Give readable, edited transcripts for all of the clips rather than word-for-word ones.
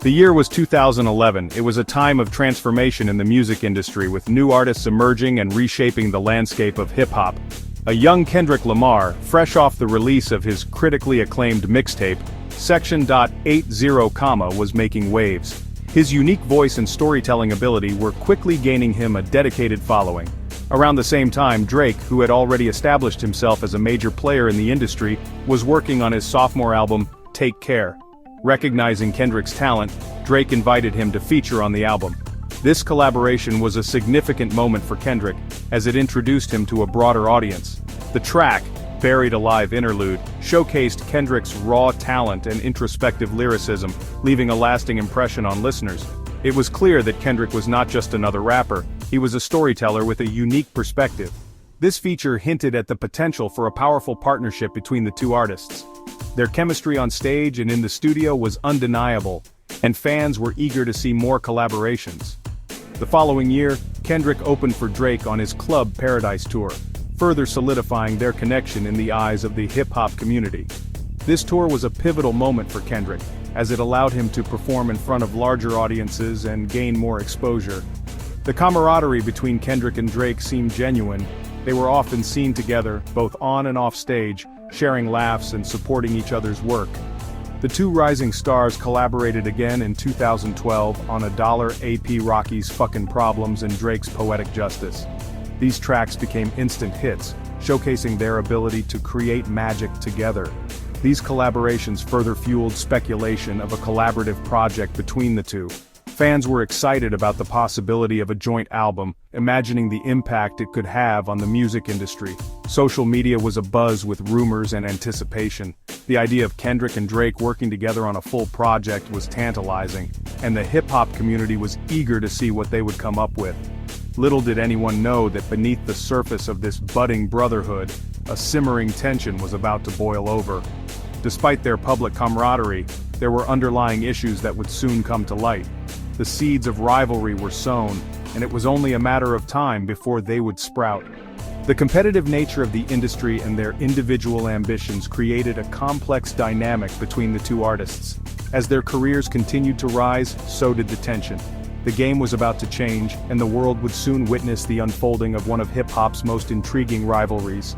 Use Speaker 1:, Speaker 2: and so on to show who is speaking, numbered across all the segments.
Speaker 1: The year was 2011. It was a time of transformation in the music industry, with new artists emerging and reshaping the landscape of hip-hop. A young Kendrick Lamar, fresh off the release of his critically acclaimed mixtape, Section.80, was making waves. His unique voice and storytelling ability were quickly gaining him a dedicated following. Around the same time, Drake, who had already established himself as a major player in the industry, was working on his sophomore album, Take Care. Recognizing Kendrick's talent, Drake invited him to feature on the album. This collaboration was a significant moment for Kendrick, as it introduced him to a broader audience. The track, Buried Alive Interlude, showcased Kendrick's raw talent and introspective lyricism, leaving a lasting impression on listeners. It was clear that Kendrick was not just another rapper, he was a storyteller with a unique perspective. This feature hinted at the potential for a powerful partnership between the two artists. Their chemistry on stage and in the studio was undeniable, and fans were eager to see more collaborations. The following year, Kendrick opened for Drake on his Club Paradise tour, further solidifying their connection in the eyes of the hip-hop community. This tour was a pivotal moment for Kendrick, as it allowed him to perform in front of larger audiences and gain more exposure. The camaraderie between Kendrick and Drake seemed genuine. They were often seen together, both on and off stage, sharing laughs and supporting each other's work. The two rising stars collaborated again in 2012 on $AP Rocky's Fucking Problems and Drake's Poetic Justice. These tracks became instant hits, showcasing their ability to create magic together. These collaborations further fueled speculation of a collaborative project between the two. Fans were excited about the possibility of a joint album, imagining the impact it could have on the music industry. Social media was abuzz with rumors and anticipation. The idea of Kendrick and Drake working together on a full project was tantalizing, and the hip-hop community was eager to see what they would come up with. Little did anyone know that beneath the surface of this budding brotherhood, a simmering tension was about to boil over. Despite their public camaraderie, there were underlying issues that would soon come to light. The seeds of rivalry were sown, and it was only a matter of time before they would sprout. The competitive nature of the industry and their individual ambitions created a complex dynamic between the two artists. As their careers continued to rise, so did the tension. The game was about to change, and the world would soon witness the unfolding of one of hip-hop's most intriguing rivalries.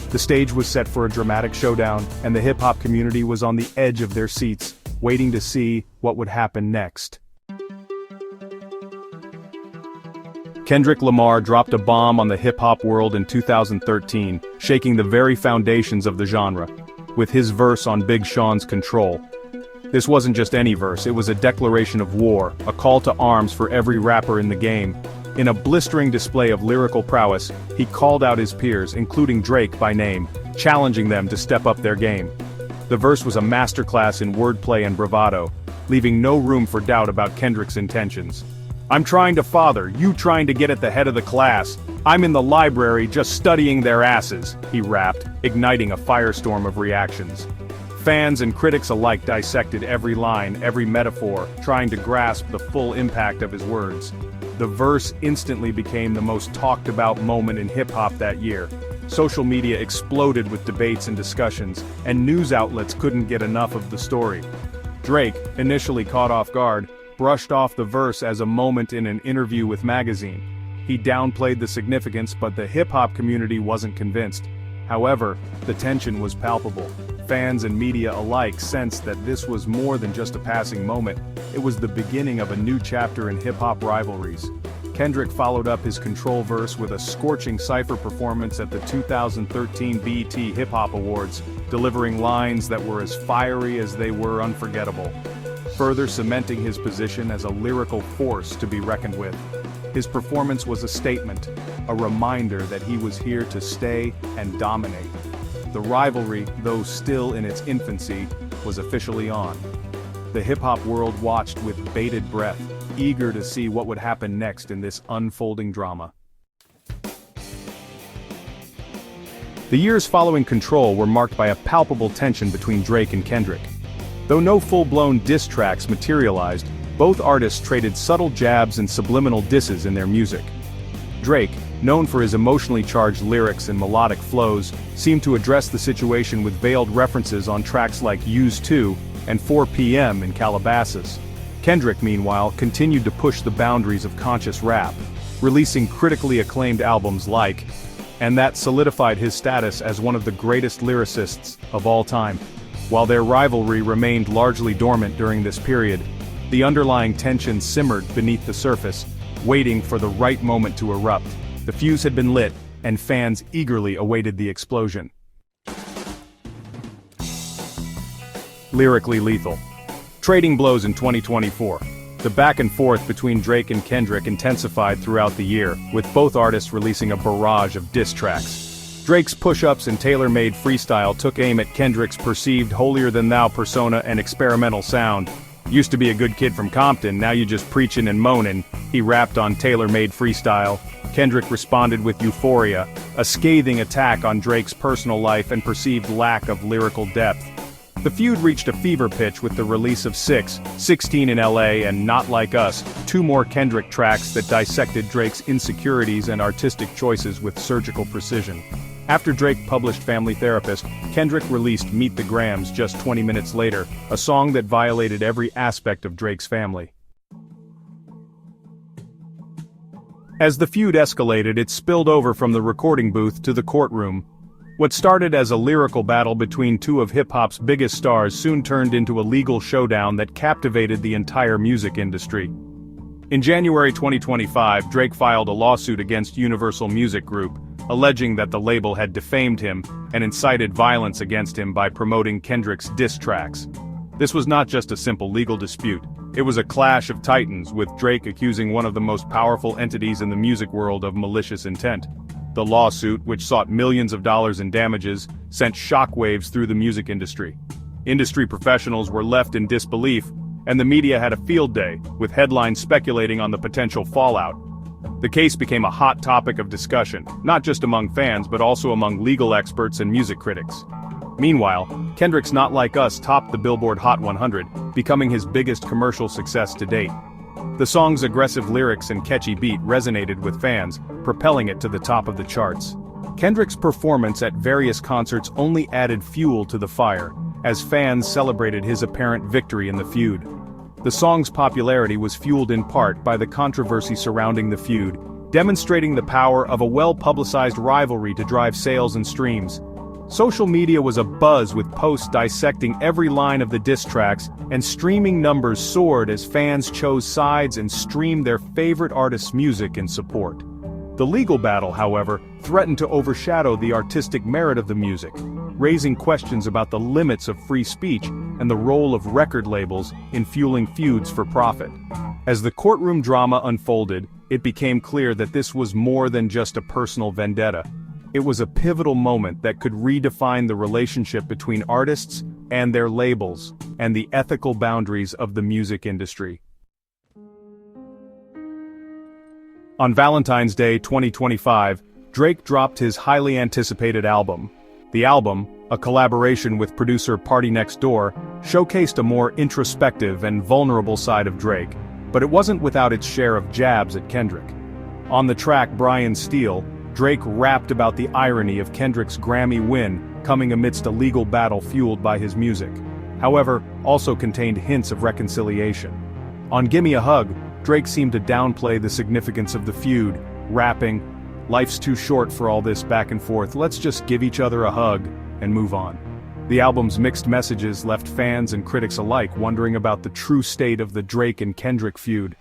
Speaker 1: The stage was set for a dramatic showdown, and the hip-hop community was on the edge of their seats, waiting to see what would happen next. Kendrick Lamar dropped a bomb on the hip-hop world in 2013, shaking the very foundations of the genre, with his verse on Big Sean's Control. This wasn't just any verse, it was a declaration of war, a call to arms for every rapper in the game. In a blistering display of lyrical prowess, he called out his peers, including Drake by name, challenging them to step up their game. The verse was a masterclass in wordplay and bravado, leaving no room for doubt about Kendrick's intentions. "I'm trying to father, you trying to get at the head of the class. I'm in the library just studying their asses," he rapped, igniting a firestorm of reactions. Fans and critics alike dissected every line, every metaphor, trying to grasp the full impact of his words. The verse instantly became the most talked about moment in hip-hop that year. Social media exploded with debates and discussions, and news outlets couldn't get enough of the story. Drake, initially caught off guard, brushed off the verse as a moment in an interview with Magazine. He downplayed the significance, but the hip-hop community wasn't convinced. However, the tension was palpable. Fans and media alike sensed that this was more than just a passing moment. It was the beginning of a new chapter in hip-hop rivalries. Kendrick followed up his Control verse with a scorching cypher performance at the 2013 BET Hip Hop Awards, delivering lines that were as fiery as they were unforgettable, further cementing his position as a lyrical force to be reckoned with. His performance was a statement, a reminder that he was here to stay and dominate. The rivalry, though still in its infancy, was officially on. The hip-hop world watched with bated breath, eager to see what would happen next in this unfolding drama. The years following Control were marked by a palpable tension between Drake and Kendrick. Though no full-blown diss tracks materialized, both artists traded subtle jabs and subliminal disses in their music. Drake, known for his emotionally charged lyrics and melodic flows, seemed to address the situation with veiled references on tracks like Used To and 4 p.m. in Calabasas. Kendrick, meanwhile, continued to push the boundaries of conscious rap, releasing critically acclaimed albums like, and that solidified his status as one of the greatest lyricists of all time. While their rivalry remained largely dormant during this period, the underlying tension simmered beneath the surface, waiting for the right moment to erupt. The fuse had been lit, and fans eagerly awaited the explosion. Lyrically lethal. Trading blows in 2024. The back and forth between Drake and Kendrick intensified throughout the year, with both artists releasing a barrage of diss tracks. Drake's push-ups and tailor-made freestyle took aim at Kendrick's perceived holier-than-thou persona and experimental sound. "Used to be a good kid from Compton, now you just preachin' and moanin'," he rapped on tailor-made freestyle. Kendrick responded with Euphoria, a scathing attack on Drake's personal life and perceived lack of lyrical depth. The feud reached a fever pitch with the release of 16 in LA and Not Like Us, two more Kendrick tracks that dissected Drake's insecurities and artistic choices with surgical precision. After Drake published Family Therapist, Kendrick released Meet the Grams just 20 minutes later, a song that violated every aspect of Drake's family. As the feud escalated, it spilled over from the recording booth to the courtroom. What started as a lyrical battle between two of hip-hop's biggest stars soon turned into a legal showdown that captivated the entire music industry. In January 2025, Drake filed a lawsuit against Universal Music Group, alleging that the label had defamed him and incited violence against him by promoting Kendrick's diss tracks. This was not just a simple legal dispute. It was a clash of titans, with Drake accusing one of the most powerful entities in the music world of malicious intent. The lawsuit, which sought millions of dollars in damages, sent shockwaves through the music industry. Industry professionals were left in disbelief, and the media had a field day, with headlines speculating on the potential fallout. The case became a hot topic of discussion, not just among fans but also among legal experts and music critics. Meanwhile, Kendrick's Not Like Us topped the Billboard Hot 100, becoming his biggest commercial success to date. The song's aggressive lyrics and catchy beat resonated with fans, propelling it to the top of the charts. Kendrick's performance at various concerts only added fuel to the fire, as fans celebrated his apparent victory in the feud. The song's popularity was fueled in part by the controversy surrounding the feud, demonstrating the power of a well-publicized rivalry to drive sales and streams. Social media was abuzz with posts dissecting every line of the diss tracks, and streaming numbers soared as fans chose sides and streamed their favorite artists' music in support. The legal battle, however, threatened to overshadow the artistic merit of the music, raising questions about the limits of free speech and the role of record labels in fueling feuds for profit. As the courtroom drama unfolded, it became clear that this was more than just a personal vendetta. It was a pivotal moment that could redefine the relationship between artists and their labels, and the ethical boundaries of the music industry. On Valentine's Day 2025, Drake dropped his highly anticipated album. The album, a collaboration with producer Party Next Door, showcased a more introspective and vulnerable side of Drake, but it wasn't without its share of jabs at Kendrick. On the track Brian Steele, Drake rapped about the irony of Kendrick's Grammy win coming amidst a legal battle fueled by his music. However, also contained hints of reconciliation. On Gimme a Hug, Drake seemed to downplay the significance of the feud, rapping, "Life's too short for all this back and forth, let's just give each other a hug and move on." The album's mixed messages left fans and critics alike wondering about the true state of the Drake and Kendrick feud.